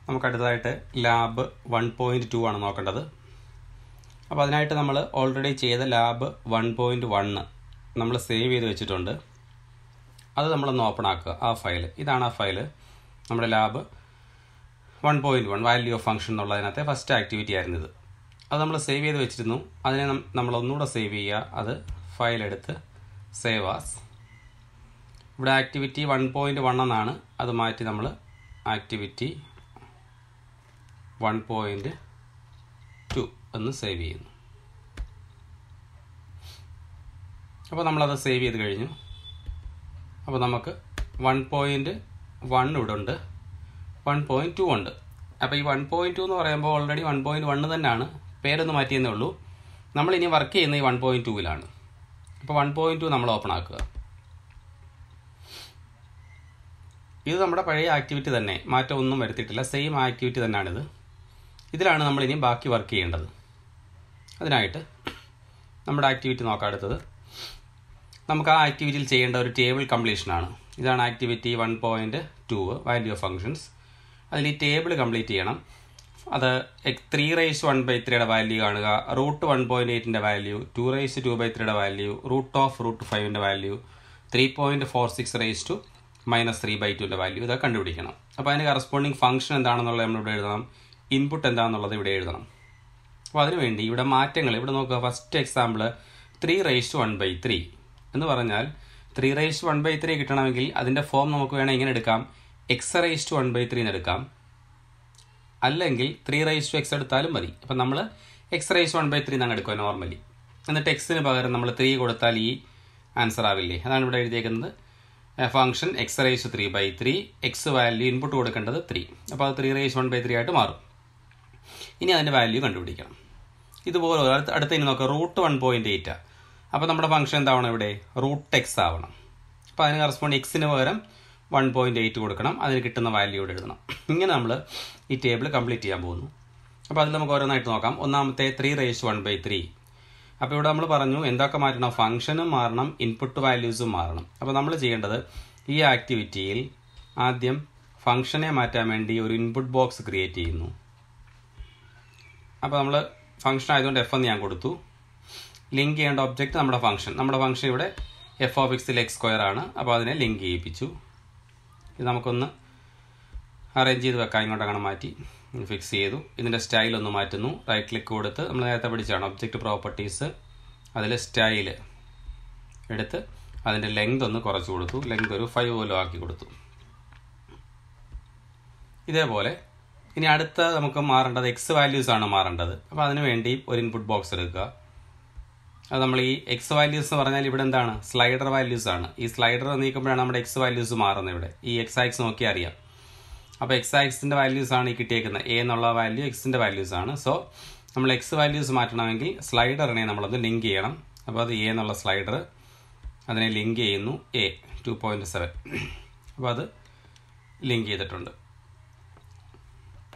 നമുക്ക് അടുത്തതായിട്ട് ലാബ് 1.2 ആണ് നോക്കേണ്ടത്. അപ്പോൾ അതിനായിട്ട് നമ്മൾ ഓൾറെഡി ചെയ്ത ലാബ് 1.1 നമ്മൾ സേവ് ചെയ്ത് വെച്ചിട്ടുണ്ട്. അത് നമ്മളൊന്ന് ഓപ്പൺ ആക്കുക. ആ ഫയൽ ഇതാണ്. ആ ഫയൽ നമ്മുടെ ലാബ് 1.1 വാല്യൂ ഓഫ് ഫംഗ്ഷൻ എന്നുള്ളതിനകത്തെ ഫസ്റ്റ് ആക്ടിവിറ്റി ആയിരുന്നു ഇത്. അത് നമ്മൾ സേവ് ചെയ്ത് വെച്ചിരുന്നു. അതിനെ നമ്മൾ ഒന്നുകൂടെ സേവ് ചെയ്യുക. അത് ഫയൽ എടുത്ത് സേവ് ആസ്. ഇവിടെ ആക്ടിവിറ്റി 1.1 എന്നാണ്. അത് മാറ്റി നമ്മൾ ആക്ടിവിറ്റി 1.2 എന്ന് സേവ് ചെയ്യുന്നു. അപ്പോൾ നമ്മളത് സേവ് ചെയ്ത് കഴിഞ്ഞു. അപ്പോൾ നമുക്ക് 1.1 ഇവിടെ ഉണ്ട്, 1.2 ഉണ്ട്. അപ്പോൾ ഈ 1.2 എന്ന് പറയുമ്പോൾ ഓൾറെഡി 1.1 തന്നെയാണ്, പേരൊന്ന് മാറ്റിയെന്നേ ഉള്ളൂ. നമ്മളിനി വർക്ക് ചെയ്യുന്ന ഈ 1.2-ലാണ്. അപ്പോൾ 1.2 നമ്മൾ ഓപ്പൺ ആക്കുക. ഇത് നമ്മുടെ പഴയ ആക്ടിവിറ്റി തന്നെ, മാറ്റം ഒന്നും വരുത്തിയിട്ടില്ല, സെയിം ആക്ടിവിറ്റി തന്നെയാണിത്. ഇതിലാണ് നമ്മളിനി ബാക്കി വർക്ക് ചെയ്യേണ്ടത്. അതിനായിട്ട് നമ്മുടെ ആക്ടിവിറ്റി നോക്കാം. അടുത്തത് നമുക്ക് ആ ആക്ടിവിറ്റിയിൽ ചെയ്യേണ്ട ഒരു ടേബിൾ കംപ്ലീഷനാണ്. ഇതാണ് ആക്ടിവിറ്റി 1.2 വാല്യൂ ഓഫ് ഫങ്ഷൻസ്. അതിൽ ഈ ടേബിൾ കംപ്ലീറ്റ് ചെയ്യണം. അത് 3^1/3 വാല്യൂ കാണുക, √1.8 വാല്യൂ, 2^2/3 വാല്യൂ, √5 വാല്യൂ, 3.46 -3/2 വാല്യൂ, ഇതൊക്കെ കണ്ടുപിടിക്കണം. അപ്പോൾ അതിന് കറസ്പോണ്ടിങ് ഫംഗ്ഷൻ എന്താണെന്നുള്ളത് നമ്മളിവിടെ എഴുതണം, ഇൻപുട്ട് എന്താണെന്നുള്ളത് ഇവിടെ എഴുതണം. അപ്പോൾ അതിനുവേണ്ടി ഇവിടെ മാറ്റങ്ങൾ ഇവിടെ നോക്കുക. ഫസ്റ്റ് എക്സാമ്പിൾ 3^1/3 എന്ന് പറഞ്ഞാൽ 3^1/3 കിട്ടണമെങ്കിൽ അതിൻ്റെ ഫോം നമുക്ക് വേണം ഇങ്ങനെ എടുക്കാം, x^1/3 എന്ന് എടുക്കാം, അല്ലെങ്കിൽ 3x എടുത്താലും മതി. അപ്പം നമ്മൾ x^1/3 എന്നാണ് എടുക്കുക നോർമലി. എന്നിട്ട് എക്സിന് പകരം നമ്മൾ 3 കൊടുത്താൽ ഈ ആൻസർ ആവില്ലേ? അതാണ് ഇവിടെ എഴുതിയേക്കുന്നത്. Function x^3/3, x value input കൊടുക്കേണ്ടത് 3. അപ്പോൾ അത് 3^1/3 ആയിട്ട് മാറും. ഇനി അതിൻ്റെ വാല്യൂ കണ്ടുപിടിക്കണം. ഇതുപോലെ അടുത്ത ഇനി നോക്കാം, √1.8. അപ്പോൾ നമ്മുടെ ഫംഗ്ഷൻ എന്താവണം ഇവിടെ? √x ആവണം. അപ്പോൾ അതിന് കറസ്പോണ്ട് എക്സിന് പകരം 1.8 കൊടുക്കണം, അതിന് കിട്ടുന്ന വാല്യൂ ഇവിടെ എഴുതണം. ഇങ്ങനെ നമ്മൾ ഈ ടേബിൾ കംപ്ലീറ്റ് ചെയ്യാൻ പോകുന്നു. അപ്പോൾ അതിൽ നമുക്ക് ഓരോന്നായിട്ട് നോക്കാം. ഒന്നാമത്തെ 3^1/3. അപ്പോൾ ഇവിടെ നമ്മൾ പറഞ്ഞു എന്തൊക്കെ മാറ്റണം, ഫംഗ്ഷനും മാറണം, ഇൻപുട്ട് വാല്യൂസും മാറണം. അപ്പോൾ നമ്മൾ ചെയ്യേണ്ടത് ഈ ആക്ടിവിറ്റിയിൽ ആദ്യം ഫംഗ്ഷനെ മാറ്റാൻ വേണ്ടി ഒരു ഇൻപുട്ട് ബോക്സ് ക്രിയേറ്റ് ചെയ്യുന്നു. അപ്പോൾ നമ്മൾ ഫംഗ്ഷൻ ആയതുകൊണ്ട് f എന്ന് ഞാൻ കൊടുത്തു. ലിങ്ക് ചെയ്യേണ്ട ഒബ്ജക്റ്റ് നമ്മുടെ ഫംഗ്ഷൻ ഇവിടെ f(x)ൽ x² ആണ്. അപ്പോൾ അതിനെ ലിങ്ക് ചെയ്യിപ്പിച്ചു. ഇത് നമുക്കൊന്ന് അറേഞ്ച് ചെയ്ത് വെക്കാം. ഇങ്ങോട്ടങ്ങനെ മാറ്റി ഫിക്സ് ചെയ്തു. ഇതിൻ്റെ സ്റ്റൈൽ ഒന്ന് മാറ്റുന്നു. റൈറ്റ് ക്ലിക്ക് കൊടുത്ത് നമ്മൾ നേരത്തെ പഠിച്ചാണ് ഒബ്ജക്റ്റ് പ്രോപ്പർട്ടീസ്, അതിൽ സ്റ്റൈൽ എടുത്ത് അതിൻ്റെ ലെങ്ത് ഒന്ന് കുറച്ച് കൊടുത്തു. ലെങ്ത് ഒരു 5 പോലും ആക്കി കൊടുത്തു. ഇതേപോലെ ഇനി അടുത്ത നമുക്ക് മാറേണ്ടത് എക്സ് വാല്യൂസ് ആണ് മാറേണ്ടത്. അപ്പോൾ അതിന് വേണ്ടി ഒരു ഇൻപുട്ട് ബോക്സ് എടുക്കുക. അത് നമ്മൾ ഈ എക്സ് വാല്യൂസ് എന്ന് പറഞ്ഞാൽ ഇവിടെ എന്താണ്, സ്ലൈഡർ വാല്യൂസ് ആണ്. ഈ സ്ലൈഡർ നീക്കുമ്പോഴാണ് നമ്മുടെ എക്സ് വാല്യൂസ് മാറുന്നത്. ഇവിടെ ഈ എക്സ് ആക്സ് നോക്കിയാൽ അറിയാം. അപ്പോൾ എക്സ് ആക്സിൻ്റെ വാല്യൂസ് ആണ് ഈ കിട്ടിയേക്കുന്നത്. എ എന്നുള്ള വാല്യൂ എക്സിൻ്റെ വാല്യൂസ് ആണ്. സോ നമ്മൾ എക്സ് വാല്യൂസ് മാറ്റണമെങ്കിൽ സ്ലൈഡറിനെ നമ്മളത് ലിങ്ക് ചെയ്യണം. അപ്പോൾ അത് എ എന്നുള്ള സ്ലൈഡർ, അതിനെ ലിങ്ക് ചെയ്യുന്നു എ 2.7. അപ്പോൾ അത് ലിങ്ക് ചെയ്തിട്ടുണ്ട്.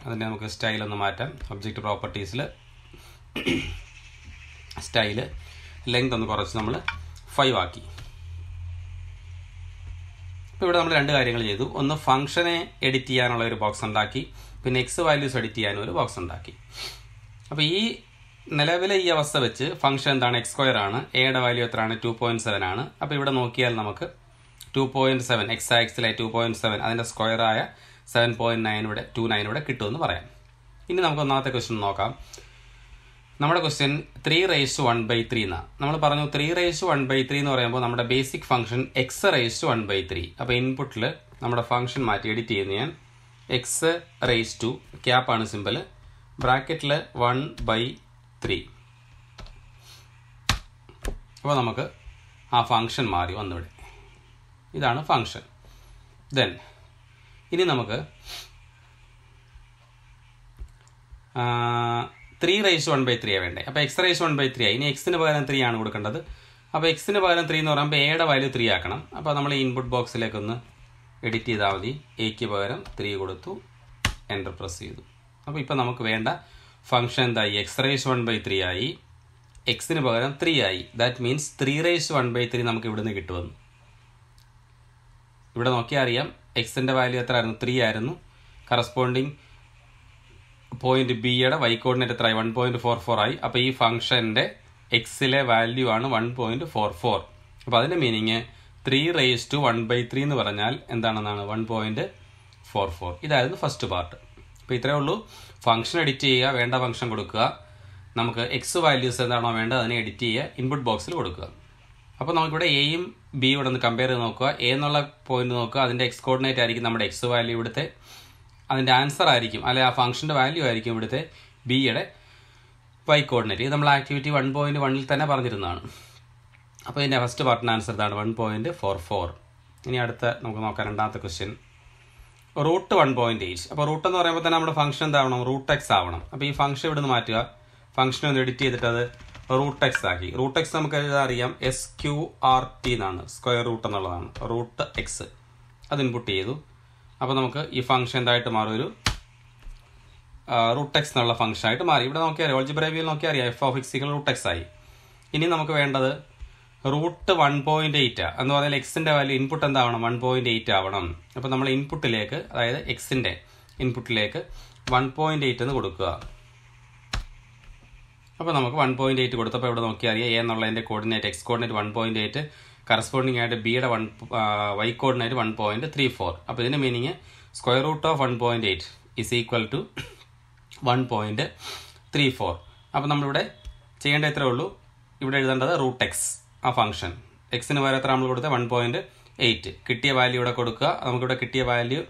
അതിനെ നമുക്ക് സ്റ്റൈലൊന്ന് മാറ്റാം. ഒബ്ജക്റ്റ് പ്രോപ്പർട്ടീസിൽ സ്റ്റൈല് ലെങ്ത് ഒന്ന് കുറച്ച് നമ്മൾ 5 ആക്കി. ഇപ്പോൾ ഇവിടെ നമ്മൾ 2 കാര്യങ്ങൾ ചെയ്തു. ഒന്ന് ഫംഗ്ഷനെ എഡിറ്റ് ചെയ്യാനുള്ള ഒരു ബോക്സ് ഉണ്ടാക്കി, പിന്നെ എക്സ് വാല്യൂസ് എഡിറ്റ് ചെയ്യാനും ഒരു ബോക്സ് ഉണ്ടാക്കി. അപ്പോൾ ഈ നിലവിലെ ഈ അവസ്ഥ വെച്ച് ഫംഗ്ഷൻ എന്താണ്, x² ആണ്. എയുടെ വാല്യൂ എത്രയാണ്? 2.7 ആണ്. അപ്പോൾ ഇവിടെ നോക്കിയാൽ നമുക്ക് 2.7 എക്സ് ആക്സിലെ 2.7 അതിൻ്റെ സ്ക്വയറായ 7.29 ഇവിടെ കിട്ടുമെന്ന് പറയാം. ഇനി നമുക്ക് ഒന്നാമത്തെ ക്വസ്റ്റ്യൻ നോക്കാം. നമ്മുടെ ക്വസ്റ്റ്യൻ 3^1/3 എന്നാണ്. നമ്മൾ പറഞ്ഞു 3^1/3 എന്ന് പറയുമ്പോൾ നമ്മുടെ ബേസിക് ഫംഗ്ഷൻ x^1/3. അപ്പോൾ ഇൻപുട്ടിൽ നമ്മുടെ ഫംഗ്ഷൻ മാറ്റി എഡിറ്റ് ചെയ്യുന്ന ഞാൻ x⁻², ക്യാപ്പാണ് സിമ്പിൾ, ബ്രാക്കറ്റിൽ 1/3. അപ്പോൾ നമുക്ക് ആ ഫംഗ്ഷൻ മാറി വന്നിവിടെ. ഇതാണ് ഫംഗ്ഷൻ. ദെൻ ഇനി നമുക്ക് 3^1/3 വേണ്ടേ. അപ്പോൾ x⁻⁴ ആയി. ഇനി എക്സിന് പകരം 3 ആണ് കൊടുക്കേണ്ടത്. അപ്പോൾ എക്സിന് പകരം 3 എന്ന് പറയുമ്പോൾ എയുടെ വാല്യൂ 3 ആക്കണം. അപ്പോൾ നമ്മൾ ഈ ഇൻപുട്ട് ബോക്സിലേക്കൊന്ന് എഡിറ്റ് ചെയ്താൽ മതി. എക്ക് പകരം 3 കൊടുത്തു, എൻ്റർ പ്രസ് ചെയ്തു. അപ്പോൾ ഇപ്പോൾ നമുക്ക് വേണ്ട ഫംഗ്ഷൻ എന്തായി, x⁻⁴ ആയി, എക്സിന് പകരം 3 ആയി. ദാറ്റ് മീൻസ് 3^1/3 നമുക്ക് ഇവിടുന്ന് കിട്ടുമെന്ന്. ഇവിടെ നോക്കിയാൽ അറിയാം എക്സിൻ്റെ വാല്യൂ എത്ര ആയിരുന്നു, 3 ആയിരുന്നു. കറസ്പോണ്ടിങ് പോയിന്റ് ബിയുടെ y കോർഡിനേറ്റ് എത്രയായി 1.44 ആയി. അപ്പോൾ ഈ ഫംഗ്ഷൻ്റെ എക്സിലെ വാല്യൂ ആണ് 1.44. അപ്പോൾ അതിൻ്റെ മീനിങ് 3⁻⁴ എന്ന് പറഞ്ഞാൽ എന്താണെന്നാണ് 1.44. ഇതായിരുന്നു ഫസ്റ്റ് പാർട്ട്. അപ്പോൾ ഇത്രയേ ഉള്ളൂ. ഫംഗ്ഷൻ എഡിറ്റ് ചെയ്യുക, വേണ്ട ഫംഗ്ഷൻ കൊടുക്കുക, നമുക്ക് എക്സ് വാല്യൂസ് എന്താണോ വേണ്ടത് അതിനെ എഡിറ്റ് ചെയ്യുക, ഇൻപുട്ട് ബോക്സിൽ കൊടുക്കുക. അപ്പോൾ നമുക്കിവിടെ എയും ബിയും ഇവിടെ ഒന്ന് കമ്പയർ ചെയ്ത് നോക്കുക. എ എന്നുള്ള പോയിന്റ് നോക്കുക, അതിൻ്റെ എക്സ് കോർഡിനേറ്റ് ആയിരിക്കും നമ്മുടെ എക്സ് വാല്യൂ ഇവിടുത്തെ, അതിൻ്റെ ആൻസർ ആയിരിക്കും അല്ലെ ആ ഫംഗ്ഷൻ്റെ വാല്യൂ ആയിരിക്കും ഇവിടുത്തെ ബിയുടെ y കോർഡിനേറ്റ്. ഇത് നമ്മൾ ആക്ടിവിറ്റി 1.1 തന്നെ പറഞ്ഞിരുന്നതാണ്. അപ്പോൾ ഇതിൻ്റെ ഫസ്റ്റ് പാർട്ടിൻ്റെ ആൻസർ ഇതാണ് 1.44. ഇനി അടുത്ത നമുക്ക് നോക്കാം രണ്ടാമത്തെ ക്വസ്റ്റ്യൻ. റൂട്ട് 1.8. അപ്പോൾ റൂട്ട് എന്ന് പറയുമ്പോൾ തന്നെ നമ്മുടെ ഫംഗ്ഷൻ എന്താവണം, റൂട്ട് എക്സ് ആവണം. അപ്പോൾ ഈ ഫംഗ്ഷൻ ഇവിടെ നിന്ന് മാറ്റുക, ഫംഗ്ഷനെ ഒന്ന് എഡിറ്റ് ചെയ്തിട്ട് അത് റൂട്ട് എക്സ് ആക്കി. റൂട്ട് എക്സ് നമുക്ക് അറിയാം SQRT എന്നാണ്, സ്ക്വയർ റൂട്ട് എന്നുള്ളതാണ്. റൂട്ട് എക്സ് അത് ഇൻപുട്ട് ചെയ്തു. അപ്പോൾ നമുക്ക് ഈ ഫംഗ്ഷൻ എന്തായിട്ട് മാറും, ഒരു റൂട്ട് എക്സ് എന്നുള്ള ഫംഗ്ഷൻ ആയിട്ട് മാറി. ഇവിടെ നോക്കിയാൽ ഓൾജിബ്ര വ്യൂവിൽ നോക്കിയാൽ അറിയാം f(x) റൂട്ട് എക്സ് ആയി. ഇനി നമുക്ക് വേണ്ടത് റൂട്ട് 1.8 എന്ന് പറഞ്ഞാൽ എക്സിൻ്റെ വാല്യൂ ഇൻപുട്ട് എന്താവണം, 1.8 ആവണം. അപ്പോൾ നമ്മൾ ഇൻപുട്ടിലേക്ക്, അതായത് എക്സിൻ്റെ ഇൻപുട്ടിലേക്ക് 1.8 എന്ന് കൊടുക്കുക. അപ്പോൾ നമുക്ക് 1.8 കൊടുത്തപ്പോൾ ഇവിടെ നോക്കിയാൽ അറിയാം എ എന്നുള്ളതിൻ്റെ കോർഡിനേറ്റ് എക്സ് കോർഡിനേറ്റ് 1.8, കറസ്പോണ്ടിങ് ആയിട്ട് ബിയുടെ y കോർഡിനേറ്റ് 1.34. അപ്പോൾ ഇതിൻ്റെ meaning square root of 1.8 is equal to 1.34. അപ്പോൾ നമ്മളിവിടെ ചെയ്യേണ്ട എത്രയേ ഉള്ളൂ, ഇവിടെ എഴുതേണ്ടത് റൂട്ട് എക്സ് ആ ഫംഗ്ഷൻ, എക്സിന് വരെ എത്ര നമ്മൾ കൊടുത്തത് 1.8, കിട്ടിയ വാല്യൂ ഇവിടെ കൊടുക്കുക. നമുക്കിവിടെ കിട്ടിയ വാല്യൂ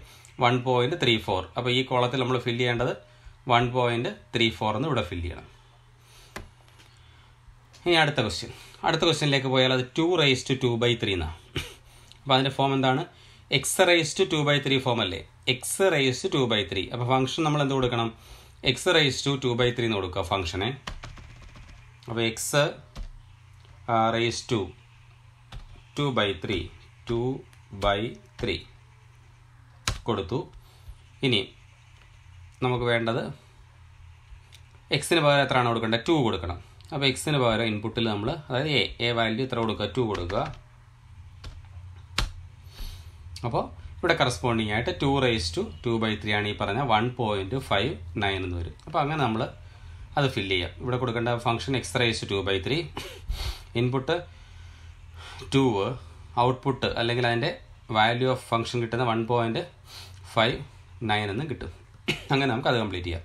1.34. അപ്പോൾ ഈ കോളത്തിൽ നമ്മൾ ഫില്ല് ചെയ്യേണ്ടത് 1.34 എന്ന് ഇവിടെ ഫില്ല് ചെയ്യണം. ഇനി അടുത്ത ക്വസ്റ്റ്യനിലേക്ക് പോയാൽ അത് 2⁻²/3 എന്നാണ്. അപ്പോൾ അതിൻ്റെ ഫോം എന്താണ്, x⁻²/3 ഫോം അല്ലേ, x⁻²/3. അപ്പോൾ ഫംഗ്ഷൻ നമ്മൾ എന്ത് കൊടുക്കണം, x⁻²/3 എന്ന് കൊടുക്കുക ഫംഗ്ഷനെ. അപ്പോൾ x⁻²/3 കൊടുത്തു. ഇനി നമുക്ക് വേണ്ടത് എക്സിന് പകരം എത്രയാണ് കൊടുക്കേണ്ടത്, 2 കൊടുക്കണം. അപ്പോൾ എക്സിന് പകരം ഇൻപുട്ടിൽ നമ്മൾ, അതായത് എ വാല്യൂ എത്ര കൊടുക്കുക, 2 കൊടുക്കുക. അപ്പോൾ ഇവിടെ കറസ്പോണ്ടിങ് ആയിട്ട് 2⁻²/3 ആണ് ഈ പറഞ്ഞ 1.59 എന്ന് വരും. അപ്പോൾ അങ്ങനെ നമ്മൾ അത് ഫില്ല് ചെയ്യാം. ഇവിടെ കൊടുക്കേണ്ട ഫംഗ്ഷൻ x⁻²/3, ഇൻപുട്ട് 2, ഔട്ട്പുട്ട് അല്ലെങ്കിൽ അതിൻ്റെ വാല്യൂ ഓഫ് ഫംഗ്ഷൻ കിട്ടുന്ന 1.59 എന്ന് കിട്ടും. അങ്ങനെ നമുക്ക് അത് കംപ്ലീറ്റ് ചെയ്യാം.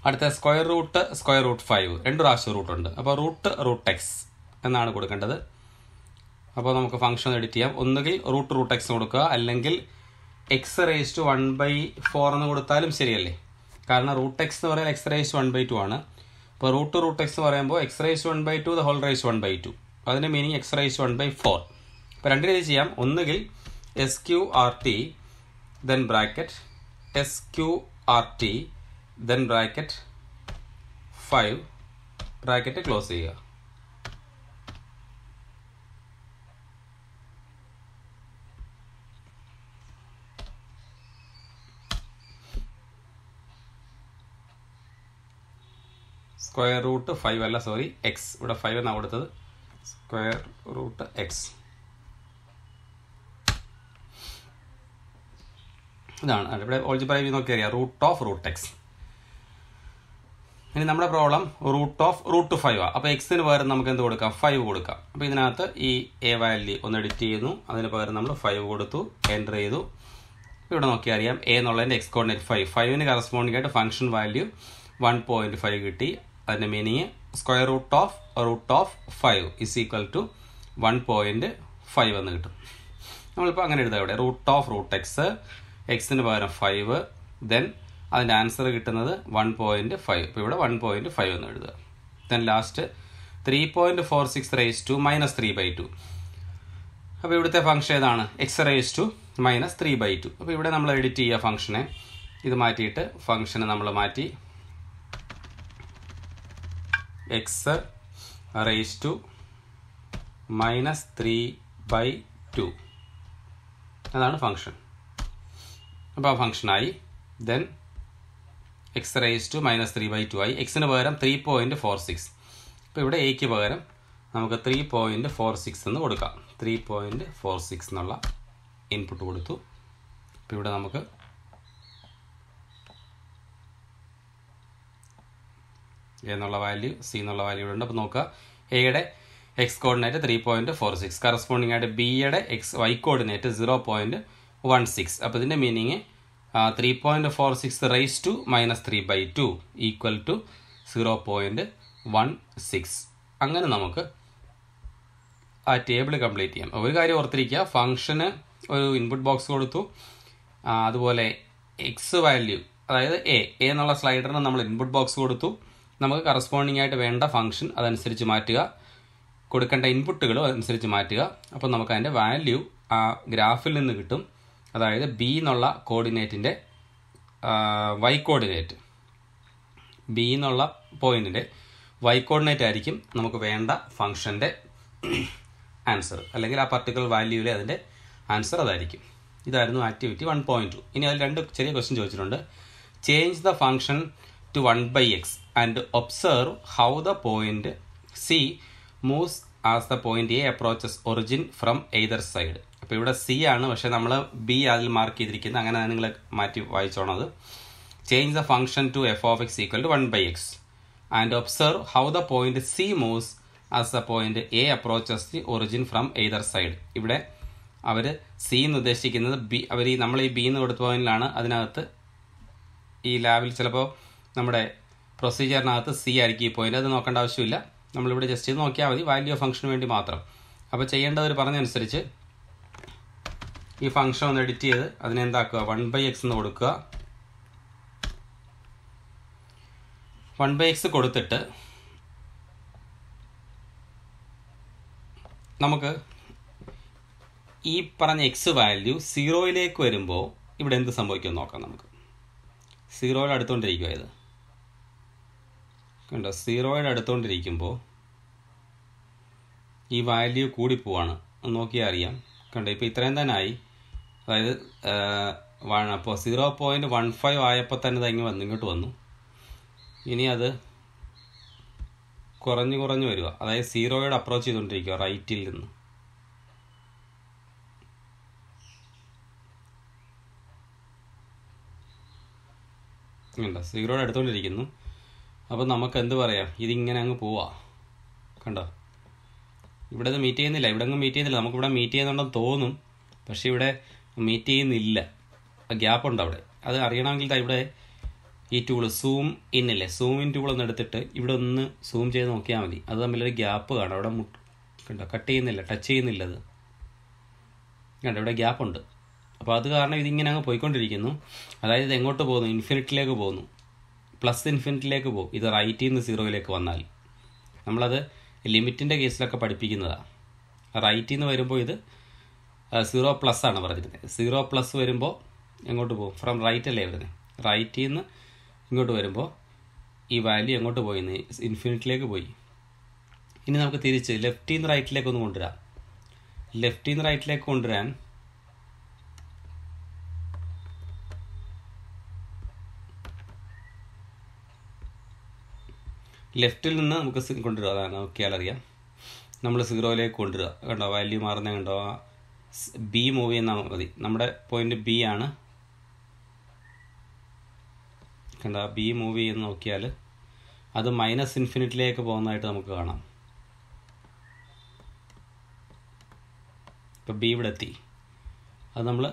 അടുത്ത സ്ക്വയർ റൂട്ട് 5, 2 പ്രാവശ്യം റൂട്ട് ഉണ്ട്. അപ്പോൾ റൂട്ട് എക്സ് എന്നാണ് കൊടുക്കേണ്ടത്. അപ്പോൾ നമുക്ക് ഫംഗ്ഷൻ എഡിറ്റ് ചെയ്യാം. ഒന്നുകിൽ റൂട്ട് എക്സ് കൊടുക്കുക, അല്ലെങ്കിൽ x⁻1/4 എന്ന് കൊടുത്താലും ശരിയല്ലേ, കാരണം റൂട്ട് എക്സ് എന്ന് പറയുന്നത് x⁻1/2 ആണ്. അപ്പോൾ റൂട്ട് എക്സ് എന്ന് പറയുമ്പോൾ x⁻1/2 അതിൻ്റെ മീനിങ് x⁻1/4. അപ്പോൾ രണ്ട് രീതി ചെയ്യാം. ഒന്നുകിൽ SQRT then bracket SQRT then bracket 5 bracket close ചെയ്യുക. സ്ക്വയർ റൂട്ട് 5 അല്ല, സോറി, എക്സ്. ഇവിടെ 5 എന്നാണ് കൊടുത്തത്. സ്ക്വയർ റൂട്ട് എക്സ് ഇതാണ്. ഇവിടെ ഓൾജിബ്ര വ്യൂ നോക്കി അറിയാം, റൂട്ട് എക്സ്. ഇനി നമ്മുടെ പ്രോബ്ലം റൂട്ട് 5 ആണ്. അപ്പോൾ എക്സിന് പകരം നമുക്ക് എന്ത് കൊടുക്കാം, 5 കൊടുക്കാം. അപ്പോൾ ഇതിനകത്ത് ഈ എ വാല്യൂ ഒന്ന് എഡിറ്റ് ചെയ്യുന്നു, അതിന് പകരം നമ്മൾ 5 കൊടുത്തു, എൻ്റർ ചെയ്തു. ഇവിടെ നോക്കി അറിയാം എ എന്നുള്ളതിൻ്റെ എക്സ് കോർഡിനേറ്റ് 5ന് കറസ്പോണ്ടിങ് ആയിട്ട് ഫംഗ്ഷൻ വാല്യൂ 1.5 കിട്ടി. അതിൻ്റെ meaning square root of 5 is equal to 1.5 എന്ന് കിട്ടും. നമ്മളിപ്പോൾ അങ്ങനെ എഴുതാം. ഇവിടെ റൂട്ട് എക്സ്, എക്സിന് പകരം 5, ദെൻ അതിൻ്റെ ആൻസർ കിട്ടുന്നത് 1.5. ഇപ്പോൾ ഇവിടെ 1.5 എന്ന് എഴുതുക. ദെൻ ലാസ്റ്റ് 3.46⁻³ അപ്പോൾ ഇവിടുത്തെ ഫംഗ്ഷൻ ഏതാണ്, x⁻⁻3/2. അപ്പോൾ ഇവിടെ നമ്മൾ എഡിറ്റ് ചെയ്യുക ഫംഗ്ഷനെ. ഇത് മാറ്റിയിട്ട് ഫംഗ്ഷനെ നമ്മൾ മാറ്റി x⁻⁻3/2 അതാണ് ഫംഗ്ഷൻ. അപ്പോൾ ആ ഫംഗ്ഷനായി. ദെൻ x⁻⁻3/2 ആയി. എക്സിന് പകരം 3.46. അപ്പോൾ ഇവിടെ എക്ക് പകരം നമുക്ക് 3.46 എന്ന് കൊടുക്കാം. 3.46 എന്നുള്ള ഇൻപുട്ട് കൊടുത്തു. അപ്പോൾ ഇവിടെ നമുക്ക് എ എന്നുള്ള വാല്യൂ, സി എന്നുള്ള വാല്യൂ ഉണ്ട്. അപ്പോൾ നോക്കുക, എയുടെ എക്സ് കോർഡിനേറ്റ് 3.46, കറസ്പോണ്ടിങ് ആയിട്ട് ബിയുടെ വൈ കോർഡിനേറ്റ് 0.16. അപ്പോൾ ഇതിൻ്റെ meaning 3.46 raise to -3/2 equal to 0.16. അങ്ങനെ നമുക്ക് ആ ടേബിൾ കംപ്ലീറ്റ് ചെയ്യാം. ഒരു കാര്യം ഓർത്തിരിക്കുക, ഫംഗ്ഷന് ഒരു ഇൻപുട്ട് ബോക്സ് കൊടുത്തു, അതുപോലെ എക്സ് വാല്യൂ അതായത് എ എന്നുള്ള സ്ലൈഡറിന് നമ്മൾ ഇൻപുട്ട് ബോക്സ് കൊടുത്തു. നമുക്ക് കറസ്പോണ്ടിങ് ആയിട്ട് വേണ്ട ഫംഗ്ഷൻ അതനുസരിച്ച് മാറ്റുക, കൊടുക്കേണ്ട ഇൻപുട്ടുകളും അതനുസരിച്ച് മാറ്റുക. അപ്പോൾ നമുക്ക് അതിൻ്റെ വാല്യൂ ആ ഗ്രാഫിൽ നിന്ന് കിട്ടും. അതായത് ബി എന്നുള്ള കോർഡിനേറ്റിൻ്റെ വൈ കോർഡിനേറ്റ്, ബി എന്നുള്ള പോയിന്റിൻ്റെ വൈ കോർഡിനേറ്റ് ആയിരിക്കും നമുക്ക് വേണ്ട ഫംഗ്ഷൻ്റെ ആൻസർ, അല്ലെങ്കിൽ ആ പർട്ടിക്കുലർ വാല്യൂവിലെ അതിൻ്റെ ആൻസർ അതായിരിക്കും. ഇതായിരുന്നു ആക്ടിവിറ്റി 1.2. ഇനി അതിൽ 2 ചെറിയ ക്വസ്റ്റ്യൻ ചോദിച്ചിട്ടുണ്ട്. Change the function to 1/x and observe how the point C moves as the point A approaches origin from either side. അപ്പോൾ ഇവിടെ സി ആണ്, പക്ഷേ നമ്മൾ ബി അതിൽ മാർക്ക് ചെയ്തിരിക്കുന്നത്, അങ്ങനെ നിങ്ങൾ മാറ്റി വായിച്ചോണത്. Change the function to f(x) equal to 1/x and observe how the point C moves as the point A approaches the origin from either side. ഇവിടെ അവർ സി എന്ന് ഉദ്ദേശിക്കുന്നത് ബി, നമ്മൾ ഈ ബി എന്ന് കൊടുത്ത പോയിന്റിലാണ്. അതിനകത്ത് ഈ ലാബിൽ ചിലപ്പോൾ നമ്മുടെ പ്രൊസീജിയറിനകത്ത് സി ആയിരിക്കും ഈ പോയിന്റ്, അത് നോക്കേണ്ട ആവശ്യമില്ല. നമ്മളിവിടെ ജസ്റ്റ് ഇത് നോക്കിയാൽ മതി, വാല്യൂ ഓഫ് ഫംഗ്ഷന് വേണ്ടി മാത്രം. അപ്പോൾ ചെയ്യേണ്ടവർ പറഞ്ഞനുസരിച്ച് ഈ ഫംഗ്ഷൻ ഒന്ന് എഡിറ്റ് ചെയ്ത് അതിനെന്താക്കുക, 1/x എന്ന് കൊടുക്കുക. 1/x കൊടുത്തിട്ട് നമുക്ക് ഈ പറഞ്ഞ എക്സ് വാല്യൂ 0യിലേക്ക് വരുമ്പോൾ ഇവിടെ എന്ത് സംഭവിക്കുമെന്ന് നോക്കാം. നമുക്ക് 0യുടെ അടുത്തുകൊണ്ടിരിക്കുക, ഇത് കണ്ടോ, 0യുടെ അടുത്തുകൊണ്ടിരിക്കുമ്പോൾ ഈ വാല്യൂ കൂടിപ്പോവാണ്, നോക്കിയാൽ അറിയാം. കണ്ടോ, ഇപ്പോൾ ഇത്രയും തന്നെ ആയി. അതായത് അപ്പോൾ 0.15 ആയപ്പോൾ തന്നെ ഇങ്ങോട്ട് വന്നു. ഇനി അത് കുറഞ്ഞു വരിക, അതായത് 0യോട് അപ്രോച്ച് ചെയ്തുകൊണ്ടിരിക്കുക റൈറ്റിൽ നിന്ന്. കണ്ടോ, 0യോട് അടുത്തുകൊണ്ടിരിക്കുന്നു. അപ്പോൾ നമുക്ക് എന്ത് പറയാം, ഇതിങ്ങനെ അങ്ങ് പോവാ. കണ്ടോ, ഇവിടെ ഇത് മീറ്റ് ചെയ്യുന്നില്ല, ഇവിടെ അങ്ങ് മീറ്റ് ചെയ്യുന്നില്ല. നമുക്കിവിടെ മീറ്റ് ചെയ്യുന്നുണ്ടെന്ന് തോന്നും, പക്ഷേ ഇവിടെ മീറ്റ് ചെയ്യുന്നില്ല, ഗ്യാപ്പ് ഉണ്ട് അവിടെ. അത് അറിയണമെങ്കിൽ ഇവിടെ ഈ ടൂള് സൂം ഇന്നില്ലേ, സൂം ഇൻ ടൂൾ ഒന്ന് എടുത്തിട്ട് ഇവിടെ ഒന്ന് സൂം ചെയ്ത് നോക്കിയാൽ മതി. അത് തമ്മിലൊരു ഗ്യാപ്പ് കാണാം. അവിടെ കണ്ടോ, കട്ട് ചെയ്യുന്നില്ല, ടച്ച് ചെയ്യുന്നില്ല. അത് കണ്ടോ, ഇവിടെ ഗ്യാപ്പ് ഉണ്ട്. അപ്പോൾ അത് കാരണം ഇതിങ്ങനെ അങ്ങ് പോയിക്കൊണ്ടിരിക്കുന്നു. അതായത് ഇത് എങ്ങോട്ട് പോകുന്നു, ഇൻഫിനിറ്റിലേക്ക് പോകുന്നു, +ഇൻഫിനിറ്റിലേക്ക് പോകും. ഇത് റൈറ്റിൽ നിന്ന് 0യിലേക്ക് വന്നാൽ നമ്മളത് ലിമിറ്റിൻ്റെ കേസിലൊക്കെ പഠിപ്പിക്കുന്നതാണ്. റൈറ്റിൽ നിന്ന് വരുമ്പോൾ ഇത് 0+ ആണ് പറഞ്ഞിരുന്നത്. 0+ വരുമ്പോൾ എങ്ങോട്ട് പോകും, ഫ്രം റൈറ്റ് അല്ലേ വരുന്നത്. റൈറ്റിൽ നിന്ന് ഇങ്ങോട്ട് വരുമ്പോൾ ഈ വാല്യൂ എങ്ങോട്ട് പോയി, ഇൻഫിനിറ്റിലേക്ക് പോയി. ഇനി നമുക്ക് തിരിച്ച് ലെഫ്റ്റിൽ നിന്ന് റൈറ്റിലേക്ക് ഒന്ന് കൊണ്ടുവരാം. ലെഫ്റ്റിൽ നിന്ന് റൈറ്റിലേക്ക് കൊണ്ടുവരാൻ ലെഫ്റ്റിൽ നിന്ന് നമുക്ക് കൊണ്ടുവരിക, അതാണ് നോക്കിയാൽ അറിയാം. നമ്മൾ 0യിലേക്ക് കൊണ്ടുവരിക. കണ്ടോ, വാല്യൂ മാറുന്ന കണ്ടോ, ബി മൂവ് ചെയ്യുന്നാൽ മതി. നമ്മുടെ പോയിന്റ് ബി ആണ്. കണ്ടോ, ബി മൂവ് ചെയ്യുന്ന നോക്കിയാൽ അത് -ഇൻഫിനിറ്റിലേക്ക് പോകുന്നതായിട്ട് നമുക്ക് കാണാം. ഇപ്പം ബി ഇവിടെ എത്തി. അത് നമ്മൾ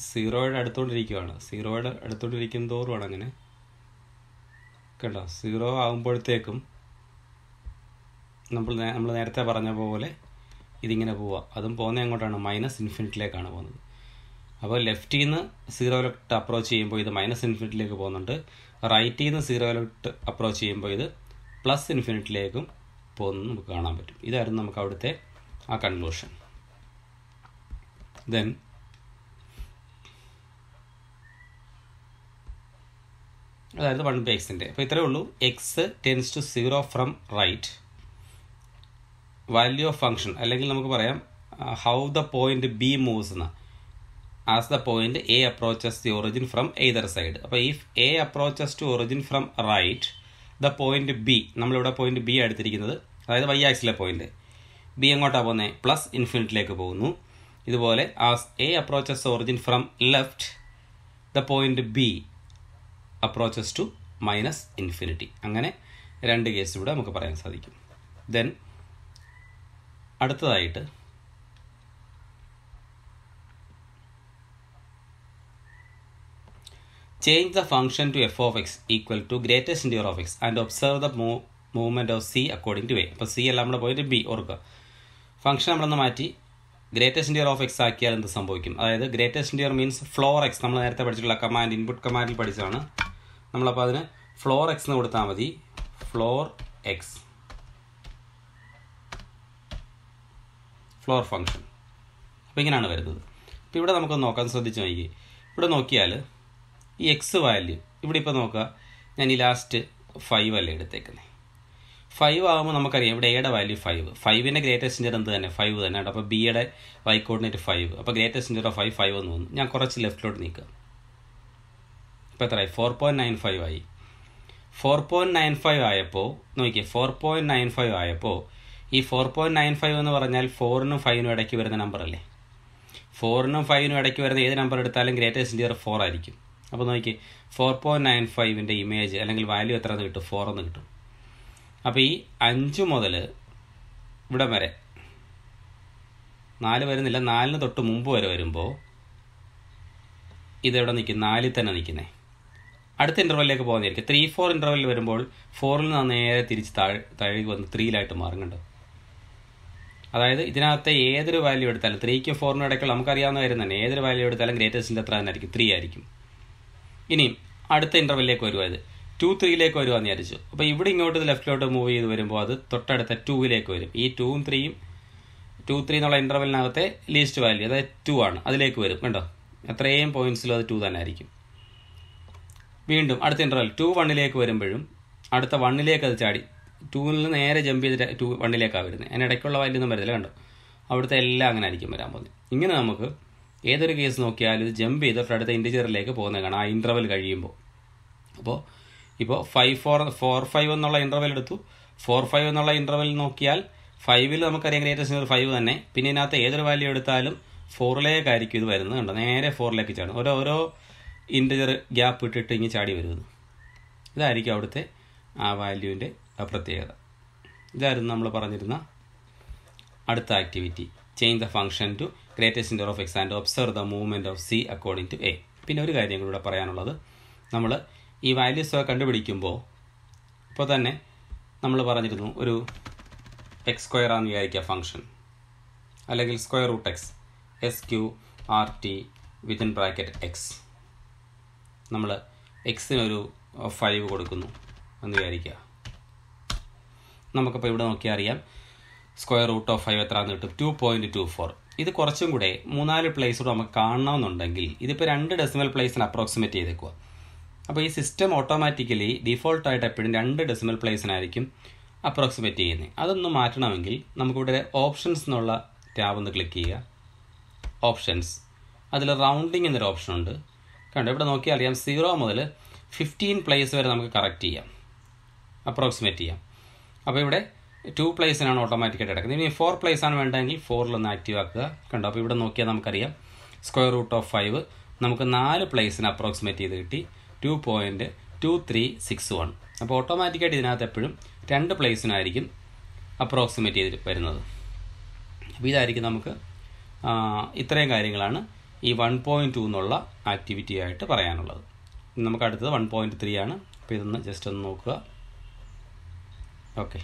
0യുടെ അടുത്തുകൊണ്ടിരിക്കുകയാണ്. 0യുടെ അടുത്തുകൊണ്ടിരിക്കും തോറുമാണ് അങ്ങനെ. കണ്ടോ, 0 ആകുമ്പോഴത്തേക്കും നമ്മൾ നേരത്തെ പറഞ്ഞ പോലെ ഇതിങ്ങനെ പോവുക. അതും പോകുന്നത് എങ്ങോട്ടാണ്, -ഇൻഫിനിറ്റിലേക്കാണ് പോകുന്നത്. അപ്പോൾ ലെഫ്റ്റിൽ നിന്ന് 0യിലോട്ട് അപ്രോച്ച് ചെയ്യുമ്പോൾ ഇത് -ഇൻഫിനിറ്റിലേക്ക് പോകുന്നുണ്ട്. റൈറ്റിൽ നിന്ന് 0യിലോട്ട് അപ്രോച്ച് ചെയ്യുമ്പോൾ ഇത് +ഇൻഫിനിറ്റിലേക്കും പോകുന്നത് നമുക്ക് കാണാൻ പറ്റും. ഇതായിരുന്നു നമുക്ക് അവിടുത്തെ ആ കൺക്ലൂഷൻ. ദെൻ അതായത് 1/x. അപ്പോൾ ഇത്രയേ ഉള്ളൂ. X tends to 0 from right. Value of function, അല്ലെങ്കിൽ നമുക്ക് പറയാം how the point B moves എന്ന്. As the point A approaches the origin from either side. അപ്പോൾ if A approaches to origin from right, the point B, നമ്മളിവിടെ point B എടുത്തിരിക്കുന്നത്, അതായത് y ആക്സിലെ point B എങ്ങോട്ടാണ് പോകുന്നത്, +ഇൻഫിനിറ്റിലേക്ക് പോകുന്നു. ഇതുപോലെ as A approaches origin from left, the point B approaches to -infinity. അങ്ങനെ 2 കേസിലൂടെ നമുക്ക് പറയാൻ സാധിക്കും. ദെൻ അടുത്തതായിട്ട് change the function to F of X equal to greatest interior of X and observe the movement of C according to A. അപ്പോൾ C അല്ല നമ്മുടെ പോയിട്ട് ബി ഓർക്കുക. ഫംഗ്ഷൻ നമ്മളൊന്ന് മാറ്റി ഗ്രേറ്റസ്റ്റ് ഇൻറ്റീരിയർ ഓഫ് എക്സ് ആക്കിയാൽ എന്ത് സംഭവിക്കും? അതായത് greatest interior means floor X. നമ്മൾ നേരത്തെ പഠിച്ചിട്ടുള്ള കമാൻഡ്, ഇൻപുട്ട് കമാൻഡിൽ പഠിച്ചതാണ്. നമ്മളപ്പോൾ അതിന് ഫ്ലോർ എക്സ് എന്ന് കൊടുത്താൽ മതി. Floor X, floor function. അപ്പോൾ ഇങ്ങനെയാണ് വരുന്നത്. അപ്പോൾ ഇവിടെ നമുക്കൊന്ന് നോക്കാൻ ശ്രദ്ധിച്ച് നോക്കി. ഇവിടെ നോക്കിയാൽ ഈ എക്സ് വാല്യൂ ഇവിടെ ഇപ്പോൾ നോക്കുക, ഞാൻ ഈ ലാസ്റ്റ് 5 അല്ലേ എടുത്തേക്കുന്നത്. 5 ആകുമ്പോൾ നമുക്കറിയാം ഇവിടെ എയുടെ വാല്യൂ 5. 5ൻ്റെ ഗ്രേറ്റസ്റ്റ് ഇൻറ്റീരിയർ എന്ത് തന്നെ? 5 തന്നെ. അപ്പോൾ ബിയുടെ വൈ കോർഡിനേറ്റ് 5. അപ്പോൾ ഗ്രേറ്റസ്റ്റ് ഇൻറ്റീരിയർ ഓഫ് 5 എന്ന് തോന്നുന്നു. ഞാൻ കുറച്ച് ലെഫ്റ്റിലോട്ട് നീക്കുക. ഇപ്പോൾ എത്രയായി? 4.95 ആയി. 4.95 ആയപ്പോൾ നോക്കിയേ, 4.95 ആയപ്പോൾ ഈ 4.95 എന്ന് പറഞ്ഞാൽ 4നും 5നും ഇടയ്ക്ക് വരുന്ന നമ്പർ അല്ലേ? 4നും 5നും ഇടയ്ക്ക് വരുന്ന ഏത് നമ്പർ എടുത്താലും ഗ്രേറ്റസ്റ്റ് ഇൻറ്റീരിയർ 4 ആയിരിക്കും. അപ്പോൾ നോക്കിയേ, 4.95ൻ്റെ ഇമേജ് അല്ലെങ്കിൽ വാല്യൂ എത്ര എന്ന് കിട്ടും? 4 എന്ന് കിട്ടും. അപ്പോൾ ഈ 5 മുതൽ ഇവിടെ വരെ 4 വരുന്നില്ല, 4ന് തൊട്ട് മുമ്പ് വരെ വരുമ്പോൾ ഇതെവിടെ നിൽക്കും? 4ൽ തന്നെ നിൽക്കുന്നത്. അടുത്ത ഇൻ്റർവെല്ലിലേക്ക് പോകുന്നതായിരിക്കും. 3-4 ഇൻ്റർവെല്ലിൽ വരുമ്പോൾ 4ൽ നിന്ന് നേരെ തിരിച്ച് താഴേക്ക് വന്ന് 3-ലായിട്ട് മാറുന്നുണ്ട്. അതായത് ഇതിനകത്തെ ഏതൊരു വാല്യൂ എടുത്താലും 3ക്കും 4നും ഇടയ്ക്കുള്ള നമുക്കറിയാവുന്ന കാര്യം തന്നെ, ഏതൊരു വാല്യൂ എടുത്താലും ഗ്രേറ്റസ്റ്റിൻ്റെ എത്ര തന്നെ ആയിരിക്കും? 3 ആയിരിക്കും. ഇനിയും അടുത്ത ഇൻ്റർവെല്ലിലേക്ക് വരുക, ഇത് 2-3ലേക്ക് വരുവാന്ന് വിചാരിച്ചു. അപ്പോൾ ഇവിടെ ഇങ്ങോട്ട് ലെഫ്റ്റിലോട്ട് മൂവ് ചെയ്ത് വരുമ്പോൾ അത് തൊട്ടടുത്ത 2ലേക്ക് വരും. ഈ 2ഉം 3യും 2-3 എന്നുള്ള ഇൻ്റർവെല്ലിനകത്തെ ലീസ്റ്റ് വാല്യൂ അതായത് 2 ആണ്, അതിലേക്ക് വരും. കണ്ടോ, എത്രയും പോയിന്റ്സിലും അത് 2 തന്നെ ആയിരിക്കും. വീണ്ടും അടുത്ത ഇൻ്റർവെൽ 2-1ലേക്ക് വരുമ്പോഴും അടുത്ത 1ലേക്ക് അത് ചാടി 2ൽ നിന്ന് നേരെ ജമ്പ് ചെയ്തിട്ട് 2-1ലേക്കാണ് വരുന്നത്. അതിനിടയ്ക്കുള്ള വാല്യൂ ഒന്നും വരുന്നില്ല. കണ്ടോ, അവിടുത്തെ എല്ലാം അങ്ങനെ ആയിരിക്കും വരാൻ പോകുന്നത്. ഇങ്ങനെ നമുക്ക് ഏതൊരു കേസ് നോക്കിയാലും ഇത് ജമ്പ് ചെയ്തിട്ട് അടുത്ത ഇൻറ്റിജറിലേക്ക് പോകുന്നത് കാണാം ആ ഇൻ്റർവെൽ കഴിയുമ്പോൾ. അപ്പോൾ ഇപ്പോൾ 5-4-5 എന്നുള്ള ഇൻ്റർവെൽ എടുത്തു. 4-5 എന്നുള്ള ഇൻ്റർവെൽ നോക്കിയാൽ 5ൽ നമുക്കറിയാം ഗ്രേറ്റസ്റ്റ് ഇൻറ്റീരിയർ 5 തന്നെ. പിന്നെ ഇതിനകത്ത് ഏതൊരു വാല്യൂ എടുത്താലും 4ലേക്കായിരിക്കും ഇത് വരുന്നത്. കണ്ടോ, നേരെ 4ലേക്ക് ചാടും. ഓരോ ഇൻറ്റിജർ ഗ്യാപ്പ് ഇട്ടിട്ട് ഇങ്ങനെ ചാടി വരുന്നത്. ഇതായിരിക്കും അവിടുത്തെ ആ വാല്യൂവിൻ്റെ പ്രത്യേകത. ഇതായിരുന്നു നമ്മൾ പറഞ്ഞിരുന്ന അടുത്ത activity, change the function to greatest interior of X and observe the movement of C according to A. പിന്നെ ഒരു കാര്യം കൂടെ പറയാനുള്ളത്, നമ്മൾ ഈ വാല്യൂസ് കണ്ടുപിടിക്കുമ്പോൾ ഇപ്പോൾ തന്നെ നമ്മൾ പറഞ്ഞിരുന്നു ഒരു x² ആണെന്ന് വിചാരിക്കുക ഫംഗ്ഷൻ, അല്ലെങ്കിൽ square root X SQRT within bracket X. നമ്മൾ എക്സിനൊരു 5 കൊടുക്കുന്നു എന്ന് വിചാരിക്കുക. നമുക്കിപ്പോൾ ഇവിടെ നോക്കിയാൽ അറിയാം സ്ക്വയർ റൂട്ട് ഓഫ് 5 എത്രയാണെന്ന് കിട്ടും? 2.24. ഇത് കുറച്ചും കൂടെ 3-4 പ്ലേസ് കൂടെ നമുക്ക് കാണണമെന്നുണ്ടെങ്കിൽ ഇതിപ്പോൾ 2 ഡെസിമൽ പ്ലേസിന് അപ്രോക്സിമേറ്റ് ചെയ്തേക്കുക. അപ്പോൾ ഈ സിസ്റ്റം ഓട്ടോമാറ്റിക്കലി ഡിഫോൾട്ടായിട്ട് എപ്പോഴും 2 ഡെസിമൽ പ്ലേസിനായിരിക്കും അപ്രോക്സിമേറ്റ് ചെയ്യുന്നത്. അതൊന്ന് മാറ്റണമെങ്കിൽ നമുക്കിവിടെ ഓപ്ഷൻസ് എന്നുള്ള ടാബ് ഒന്ന് ക്ലിക്ക് ചെയ്യുക. ഓപ്ഷൻസ്, അതിൽ റൗണ്ടിങ് എന്നൊരു ഓപ്ഷൻ ഉണ്ട്. കണ്ടോ, ഇവിടെ നോക്കിയാൽ അറിയാം 0 മുതൽ 15 പ്ലേസ് വരെ നമുക്ക് കറക്റ്റ് ചെയ്യാം, അപ്രോക്സിമേറ്റ് ചെയ്യാം. അപ്പോൾ ഇവിടെ 2 പ്ലേസിനാണ് ഓട്ടോമാറ്റിക്കായിട്ട് കിടക്കുന്നത്. ഇനി 4 പ്ലേസ് ആണ് വേണ്ടതെങ്കിൽ 4 ആക്റ്റീവ് ആക്കുക. കണ്ടോ, അപ്പോൾ ഇവിടെ നോക്കിയാൽ നമുക്കറിയാം സ്ക്വയർ റൂട്ട് ഓഫ് 5 നമുക്ക് 4 പ്ലേസിന് അപ്രോക്സിമേറ്റ് ചെയ്ത് കിട്ടി 2.2361. അപ്പോൾ ഓട്ടോമാറ്റിക്കായിട്ട് ഇതിനകത്ത് എപ്പോഴും 2 പ്ലേസിനായിരിക്കും അപ്രോക്സിമേറ്റ് ചെയ്ത് വരുന്നത്. അപ്പോൾ ഇതായിരിക്കും നമുക്ക് ഇത്രയും കാര്യങ്ങളാണ് ഈ 1.2 എന്നുള്ള ആക്ടിവിറ്റി ആയിട്ട് പറയാനുള്ളത്. നമുക്ക് അടുത്തത് 1.3 ആണ്. അപ്പോൾ ഇതൊന്ന് ജസ്റ്റ് ഒന്ന് നോക്കുക. ഓക്കെ.